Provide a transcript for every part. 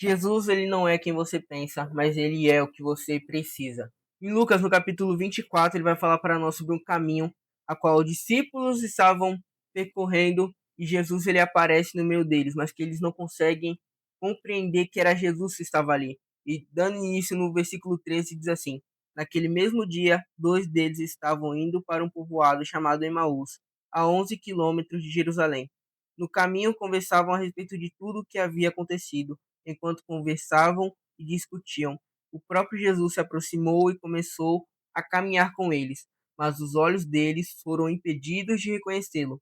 Jesus, ele não é quem você pensa, mas ele é o que você precisa. Em Lucas, no capítulo 24, ele vai falar para nós sobre um caminho a qual os discípulos estavam percorrendo e Jesus ele aparece no meio deles, mas que eles não conseguem compreender que era Jesus que estava ali. E dando início no versículo 13 diz assim: Naquele mesmo dia, dois deles estavam indo para um povoado chamado Emaús, a 11 quilômetros de Jerusalém. No caminho conversavam a respeito de tudo o que havia acontecido. Enquanto conversavam e discutiam, o próprio Jesus se aproximou e começou a caminhar com eles, mas os olhos deles foram impedidos de reconhecê-lo.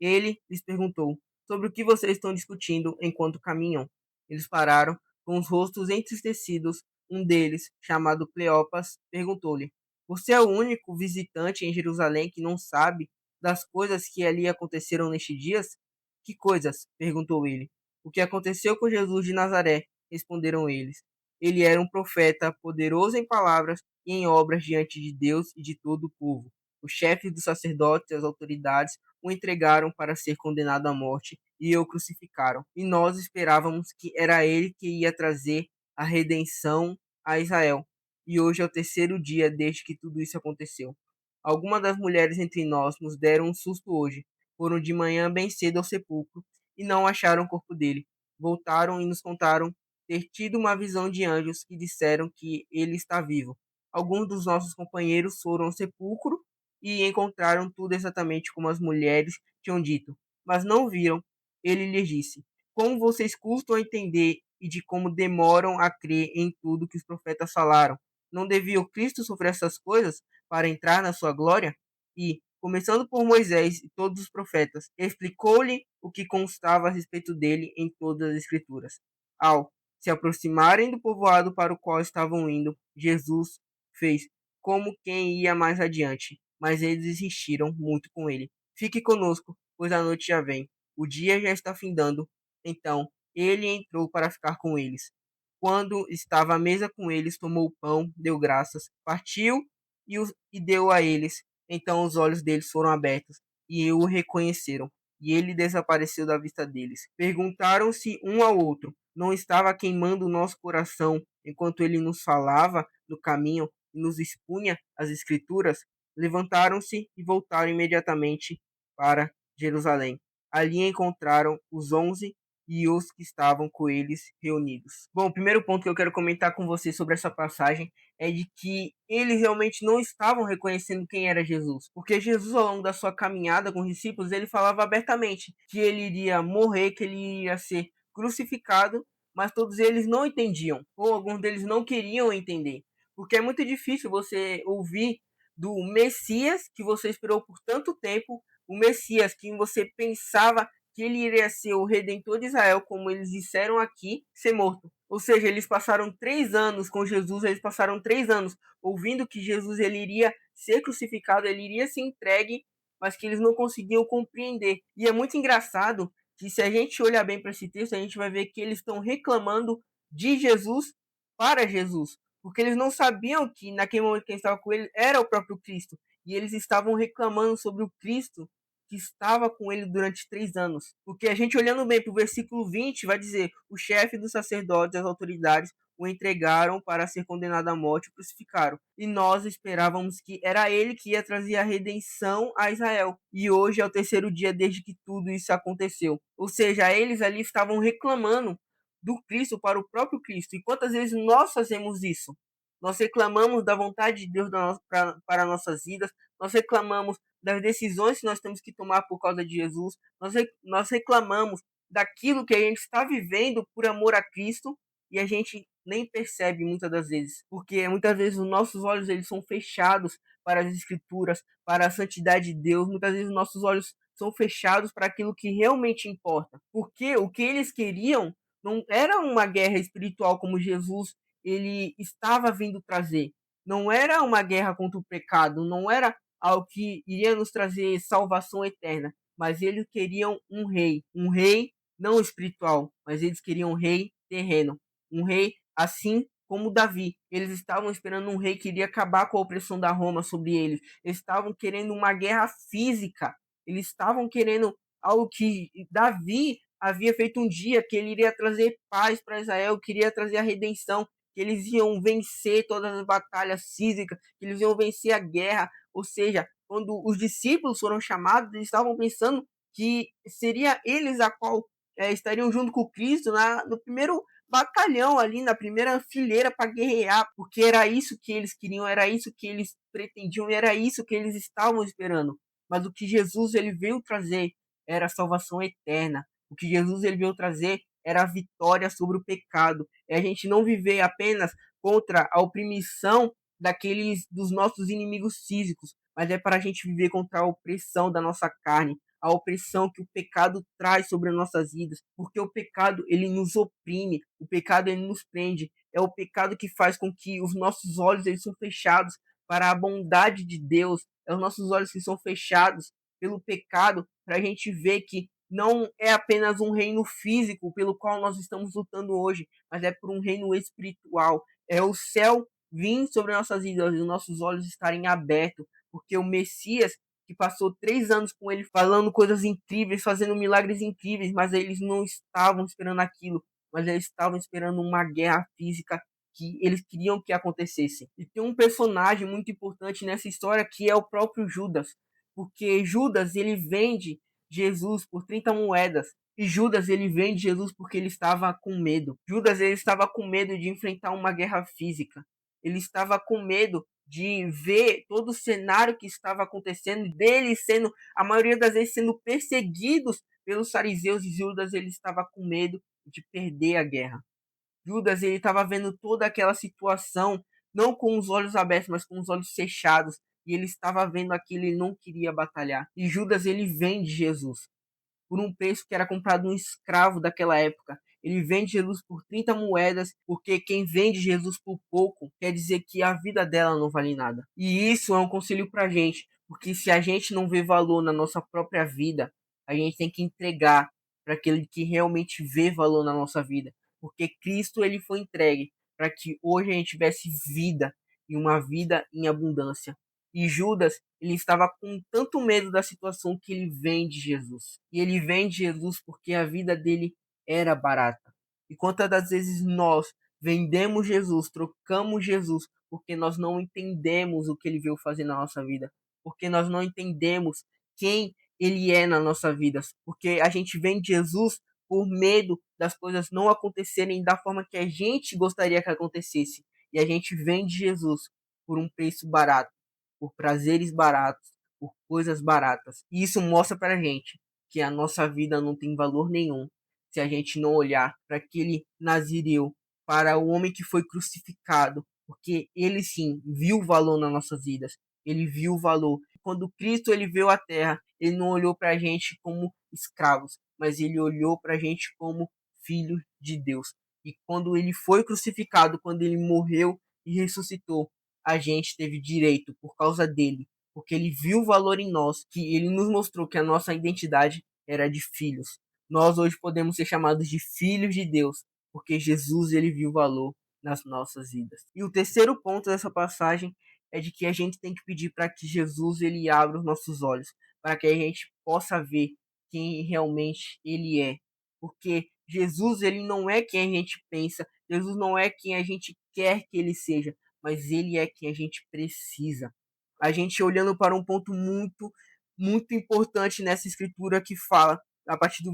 Ele lhes perguntou: Sobre o que vocês estão discutindo enquanto caminham? Eles pararam, com os rostos entristecidos. Um deles, chamado Cleopas, perguntou-lhe: Você é o único visitante em Jerusalém que não sabe das coisas que ali aconteceram nestes dias? Que coisas? Perguntou ele. O que aconteceu com Jesus de Nazaré? Responderam eles. Ele era um profeta, poderoso em palavras e em obras diante de Deus e de todo o povo. Os chefes dos sacerdotes e as autoridades o entregaram para ser condenado à morte e o crucificaram. E nós esperávamos que era ele que ia trazer a redenção a Israel. E hoje é o terceiro dia desde que tudo isso aconteceu. Algumas das mulheres entre nós nos deram um susto hoje. Foram de manhã bem cedo ao sepulcro e não acharam o corpo dele. Voltaram e nos contaram ter tido uma visão de anjos que disseram que ele está vivo. Alguns dos nossos companheiros foram ao sepulcro e encontraram tudo exatamente como as mulheres tinham dito, mas não viram. Ele lhes disse: Como vocês custam a entender e de como demoram a crer em tudo que os profetas falaram? Não devia o Cristo sofrer essas coisas para entrar na sua glória? E, começando por Moisés e todos os profetas, explicou-lhe o que constava a respeito dele em todas as Escrituras. Ao se aproximarem do povoado para o qual estavam indo, Jesus fez como quem ia mais adiante, mas eles insistiram muito com ele. Fique conosco, pois a noite já vem. O dia já está findando. Então ele entrou para ficar com eles. Quando estava à mesa com eles, tomou o pão, deu graças, partiu e deu a eles. Então os olhos deles foram abertos e o reconheceram. E ele desapareceu da vista deles. Perguntaram-se um ao outro: Não estava queimando o nosso coração enquanto ele nos falava no caminho e nos expunha as Escrituras? Levantaram-se e voltaram imediatamente para Jerusalém. Ali encontraram os 11 e os que estavam com eles reunidos. Bom, o primeiro ponto que eu quero comentar com você sobre essa passagem é de que eles realmente não estavam reconhecendo quem era Jesus. Porque Jesus, ao longo da sua caminhada com os discípulos, ele falava abertamente que ele iria morrer, que ele iria ser crucificado, mas todos eles não entendiam, ou alguns deles não queriam entender. Porque é muito difícil você ouvir do Messias que você esperou por tanto tempo, o Messias que você pensava que ele iria ser o Redentor de Israel, como eles disseram aqui, ser morto. Ou seja, eles passaram 3 anos com Jesus, eles passaram 3 anos ouvindo que Jesus ele iria ser crucificado, ele iria ser entregue, mas que eles não conseguiam compreender. E é muito engraçado que se a gente olhar bem para esse texto, a gente vai ver que eles estão reclamando de Jesus para Jesus, porque eles não sabiam que naquele momento que eles estavam com ele era o próprio Cristo, e eles estavam reclamando sobre o Cristo que estava com ele durante 3 anos. Porque a gente olhando bem para o versículo 20, vai dizer: o chefe dos sacerdotes e as autoridades o entregaram para ser condenado à morte e crucificaram. E nós esperávamos que era ele que ia trazer a redenção a Israel. E hoje é o terceiro dia desde que tudo isso aconteceu. Ou seja, eles ali estavam reclamando do Cristo para o próprio Cristo. E quantas vezes nós fazemos isso? Nós reclamamos da vontade de Deus para nossas vidas, nós reclamamos das decisões que nós temos que tomar por causa de Jesus, nós reclamamos daquilo que a gente está vivendo por amor a Cristo e a gente nem percebe muitas das vezes, porque muitas vezes os nossos olhos eles são fechados para as Escrituras, para a santidade de Deus, muitas vezes os nossos olhos são fechados para aquilo que realmente importa, porque o que eles queriam não era uma guerra espiritual como Jesus ele estava vindo trazer. Não era uma guerra contra o pecado, não era algo que iria nos trazer salvação eterna, mas eles queriam um rei não espiritual, mas eles queriam um rei terreno, um rei assim como Davi. Eles estavam esperando um rei que iria acabar com a opressão da Roma sobre eles. Eles estavam querendo uma guerra física. Eles estavam querendo algo que Davi havia feito um dia que ele iria trazer paz para Israel, queria trazer a redenção, que eles iam vencer todas as batalhas físicas, que eles iam vencer a guerra. Ou seja, quando os discípulos foram chamados, eles estavam pensando que seria eles a qual estariam junto com Cristo no primeiro batalhão ali, na primeira fileira para guerrear, porque era isso que eles queriam, era isso que eles pretendiam, era isso que eles estavam esperando. Mas o que Jesus ele veio trazer era a salvação eterna. O que Jesus ele veio trazer era a vitória sobre o pecado. É a gente não viver apenas contra a opressão dos nossos inimigos físicos, mas é para a gente viver contra a opressão da nossa carne, a opressão que o pecado traz sobre as nossas vidas, porque o pecado ele nos oprime, o pecado ele nos prende, é o pecado que faz com que os nossos olhos eles são fechados para a bondade de Deus, é os nossos olhos que são fechados pelo pecado, para a gente ver que não é apenas um reino físico pelo qual nós estamos lutando hoje, mas é por um reino espiritual. É o céu vir sobre nossas vidas e os nossos olhos estarem abertos, porque o Messias, que passou 3 anos com ele falando coisas incríveis, fazendo milagres incríveis, mas eles não estavam esperando aquilo, mas eles estavam esperando uma guerra física que eles queriam que acontecesse. E tem um personagem muito importante nessa história que é o próprio Judas, porque Judas ele vende Jesus por 30 moedas. E Judas ele vende Jesus porque ele estava com medo. Judas ele estava com medo de enfrentar uma guerra física. Ele estava com medo de ver todo o cenário que estava acontecendo, deles sendo, a maioria das vezes, sendo perseguidos pelos fariseus, e Judas ele estava com medo de perder a guerra. Judas ele estava vendo toda aquela situação, não com os olhos abertos, mas com os olhos fechados, e ele estava vendo aquilo, ele não queria batalhar. E Judas ele vende Jesus por um preço que era comprado um escravo daquela época. Ele vende Jesus por 30 moedas, porque quem vende Jesus por pouco quer dizer que a vida dela não vale nada. E isso é um conselho pra gente, porque se a gente não vê valor na nossa própria vida, a gente tem que entregar para aquele que realmente vê valor na nossa vida, porque Cristo ele foi entregue para que hoje a gente tivesse vida e uma vida em abundância. E Judas, ele estava com tanto medo da situação que ele vende Jesus. E ele vende Jesus porque a vida dele era barata. E quantas das vezes nós vendemos Jesus, trocamos Jesus, porque nós não entendemos o que ele veio fazer na nossa vida, porque nós não entendemos quem ele é na nossa vida, porque a gente vende Jesus por medo das coisas não acontecerem da forma que a gente gostaria que acontecesse. E a gente vende Jesus por um preço barato, por prazeres baratos, por coisas baratas. E isso mostra para a gente que a nossa vida não tem valor nenhum se a gente não olhar para aquele Nazireu, para o homem que foi crucificado, porque ele sim viu valor nas nossas vidas. Ele viu valor. Quando Cristo ele veio à Terra, ele não olhou para a gente como escravos, mas ele olhou para a gente como filhos de Deus. E quando ele foi crucificado, quando ele morreu e ressuscitou, a gente teve direito por causa dele, porque ele viu o valor em nós, que ele nos mostrou que a nossa identidade era de filhos. Nós hoje podemos ser chamados de filhos de Deus, porque Jesus ele viu o valor nas nossas vidas. E o terceiro ponto dessa passagem é de que a gente tem que pedir para que Jesus ele abra os nossos olhos, para que a gente possa ver quem realmente ele é. Porque Jesus ele não é quem a gente pensa, Jesus não é quem a gente quer que ele seja, mas ele é quem a gente precisa. A gente olhando para um ponto muito importante nessa escritura que fala, a partir do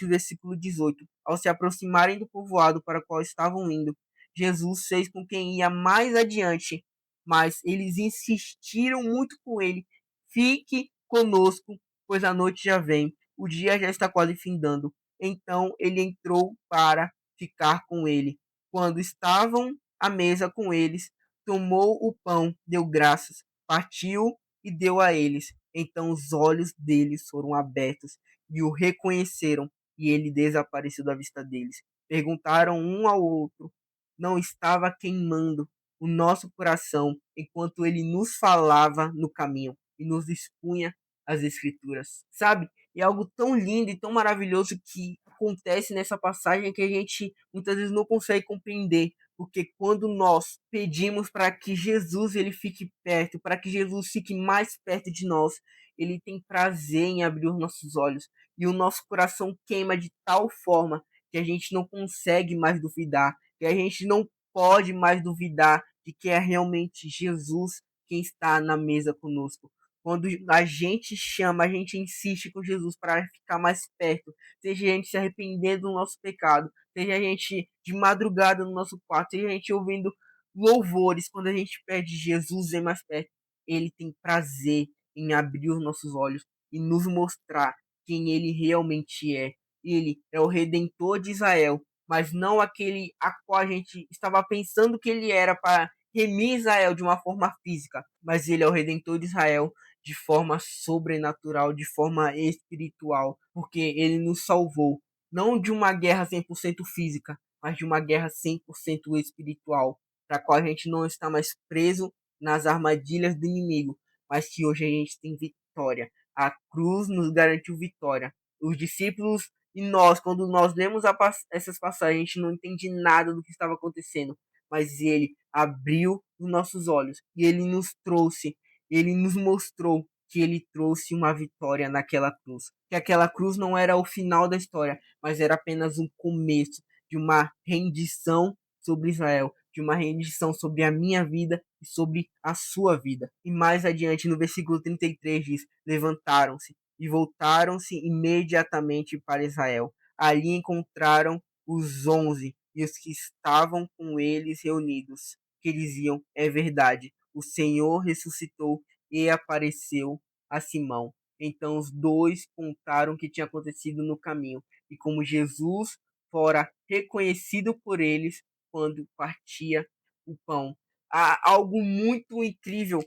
versículo 18: ao se aproximarem do povoado para o qual estavam indo, Jesus fez com quem ia mais adiante, mas eles insistiram muito com ele: fique conosco, pois a noite já vem, o dia já está quase findando. Então ele entrou para ficar com ele. Quando estavam à mesa com eles, tomou o pão, deu graças, partiu e deu a eles. Então os olhos deles foram abertos e o reconheceram, e ele desapareceu da vista deles. Perguntaram um ao outro: não estava queimando o nosso coração enquanto ele nos falava no caminho e nos expunha as escrituras? Sabe? É algo tão lindo e tão maravilhoso que acontece nessa passagem que a gente muitas vezes não consegue compreender, porque quando nós pedimos para que Jesus ele fique perto, para que Jesus fique mais perto de nós, ele tem prazer em abrir os nossos olhos. E o nosso coração queima de tal forma que a gente não consegue mais duvidar, que a gente não pode mais duvidar de que é realmente Jesus quem está na mesa conosco. Quando a gente chama, a gente insiste com Jesus para ficar mais perto, seja a gente se arrependendo do nosso pecado, seja a gente de madrugada no nosso quarto, seja a gente ouvindo louvores, quando a gente pede Jesus vem mais perto, ele tem prazer em abrir os nossos olhos e nos mostrar quem ele realmente é. Ele é o Redentor de Israel, mas não aquele a qual a gente estava pensando que ele era para remir Israel de uma forma física, mas ele é o Redentor de Israel de forma sobrenatural, de forma espiritual, porque ele nos salvou não de uma guerra 100% física, mas de uma guerra 100% espiritual, para a qual a gente não está mais preso nas armadilhas do inimigo, mas que hoje a gente tem vitória. A cruz nos garantiu vitória. Os discípulos e nós, quando nós lemos essas passagens, a gente não entende nada do que estava acontecendo, mas ele abriu os nossos olhos e ele nos trouxe, ele nos mostrou que ele trouxe uma vitória naquela cruz. Que aquela cruz não era o final da história, mas era apenas um começo de uma rendição sobre Israel, de uma rendição sobre a minha vida e sobre a sua vida. E mais adiante, no versículo 33 diz: levantaram-se e voltaram-se imediatamente para Israel. Ali encontraram os 11 e os que estavam com eles reunidos, que diziam: é verdade, o Senhor ressuscitou e apareceu a Simão. Então os dois contaram o que tinha acontecido no caminho e como Jesus fora reconhecido por eles quando partia o pão. Há algo muito incrível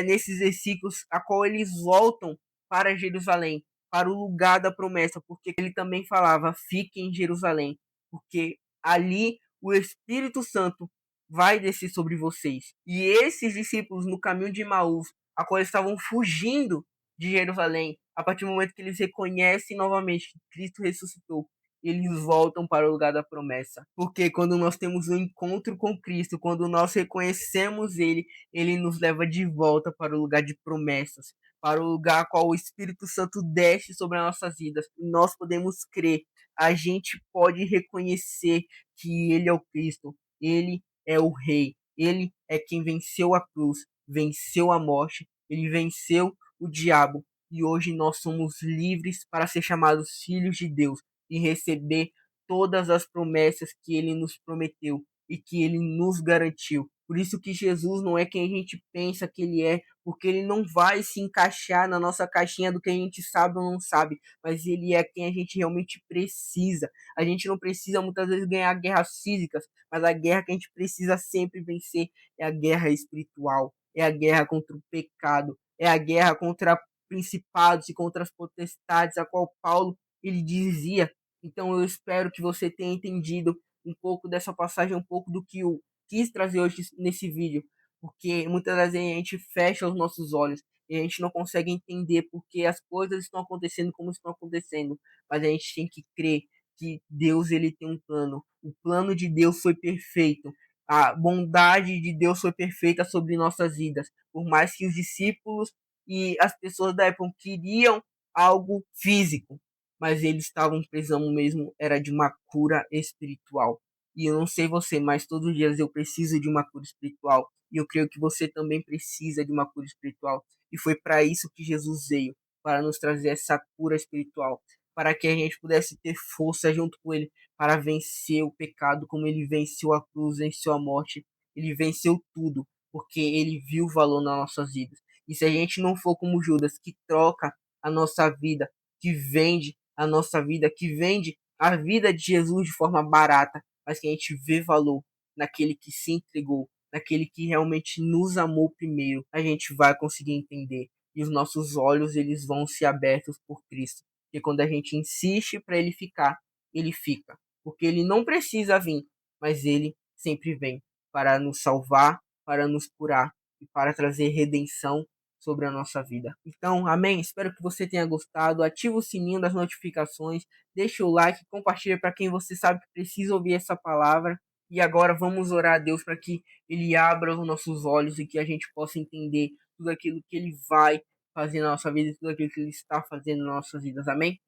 nesses versículos, a qual eles voltam para Jerusalém, para o lugar da promessa, porque ele também falava: fiquem em Jerusalém, porque ali o Espírito Santo vai descer sobre vocês. E esses discípulos no caminho de Emaús, a qual estavam fugindo de Jerusalém, a partir do momento que eles reconhecem novamente que Cristo ressuscitou, eles voltam para o lugar da promessa. Porque quando nós temos um encontro com Cristo, quando nós reconhecemos Ele, Ele nos leva de volta para o lugar de promessas, para o lugar a qual o Espírito Santo desce sobre as nossas vidas. E nós podemos crer, a gente pode reconhecer que Ele é o Cristo, Ele é o Rei, Ele é quem venceu a cruz, venceu a morte, Ele venceu o diabo. E hoje nós somos livres para ser chamados filhos de Deus e receber todas as promessas que ele nos prometeu e que ele nos garantiu. Por isso que Jesus não é quem a gente pensa que ele é, porque ele não vai se encaixar na nossa caixinha do que a gente sabe ou não sabe, mas ele é quem a gente realmente precisa. A gente não precisa muitas vezes ganhar guerras físicas, mas a guerra que a gente precisa sempre vencer é a guerra espiritual, é a guerra contra o pecado, é a guerra contra principados e contra as potestades, a qual Paulo ele dizia. Então eu espero que você tenha entendido um pouco dessa passagem, um pouco do que eu quis trazer hoje nesse vídeo, porque muitas vezes a gente fecha os nossos olhos e a gente não consegue entender porque as coisas estão acontecendo como estão acontecendo, mas a gente tem que crer que Deus ele tem um plano. O plano de Deus foi perfeito. A bondade de Deus foi perfeita sobre nossas vidas. Por mais que os discípulos e as pessoas da época queriam algo físico, mas eles estavam precisando mesmo era de uma cura espiritual. E eu não sei você, mas todos os dias eu preciso de uma cura espiritual. E eu creio que você também precisa de uma cura espiritual. E foi para isso que Jesus veio, para nos trazer essa cura espiritual, para que a gente pudesse ter força junto com ele para vencer o pecado, como ele venceu a cruz, venceu a morte, ele venceu tudo, porque ele viu o valor nas nossas vidas. E se a gente não for como Judas, que troca a nossa vida, que vende a nossa vida, que vende a vida de Jesus de forma barata, mas que a gente vê valor naquele que se entregou, naquele que realmente nos amou primeiro, a gente vai conseguir entender. E os nossos olhos eles vão se abertos por Cristo. Porque quando a gente insiste para ele ficar, ele fica. Porque ele não precisa vir, mas ele sempre vem para nos salvar, para nos curar e para trazer redenção sobre a nossa vida. Então, amém? Espero que você tenha gostado. Ativa o sininho das notificações, deixa o like, compartilha para quem você sabe que precisa ouvir essa palavra. E agora vamos orar a Deus para que Ele abra os nossos olhos e que a gente possa entender tudo aquilo que Ele vai fazer na nossa vida e tudo aquilo que Ele está fazendo nas nossas vidas. Amém?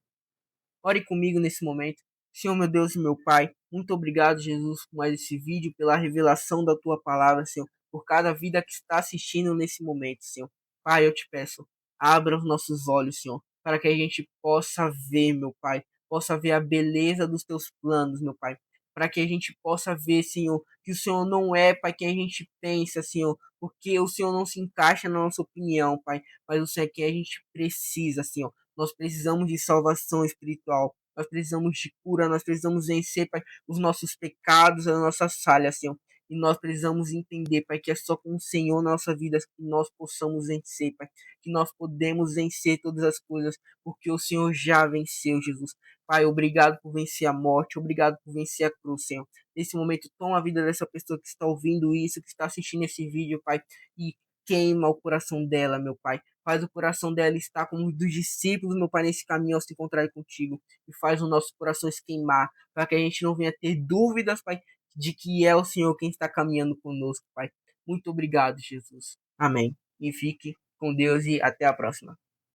Ore comigo nesse momento. Senhor, meu Deus e meu Pai, muito obrigado, Jesus, por mais esse vídeo, pela revelação da Tua palavra, Senhor, por cada vida que está assistindo nesse momento, Senhor. Pai, eu te peço, abra os nossos olhos, Senhor, para que a gente possa ver, meu Pai, possa ver a beleza dos Teus planos, meu Pai, para que a gente possa ver, Senhor, que o Senhor não é, Pai, quem a gente pensa, Senhor, porque o Senhor não se encaixa na nossa opinião, Pai, mas o Senhor é quem a gente precisa, Senhor. Nós precisamos de salvação espiritual. Nós precisamos de cura. Nós precisamos vencer, Pai, os nossos pecados, as nossas falhas, Senhor. E nós precisamos entender, Pai, que é só com o Senhor na nossa vida que nós possamos vencer, Pai. Que nós podemos vencer todas as coisas, porque o Senhor já venceu, Jesus. Pai, obrigado por vencer a morte. Obrigado por vencer a cruz, Senhor. Nesse momento, toma a vida dessa pessoa que está ouvindo isso, que está assistindo esse vídeo, Pai, e queima o coração dela, meu Pai. Faz o coração dela estar como dos discípulos, meu Pai, nesse caminho ao se encontrar contigo. E faz os nossos corações queimar, para que a gente não venha ter dúvidas, Pai, de que é o Senhor quem está caminhando conosco, Pai. Muito obrigado, Jesus. Amém. E fique com Deus e até a próxima.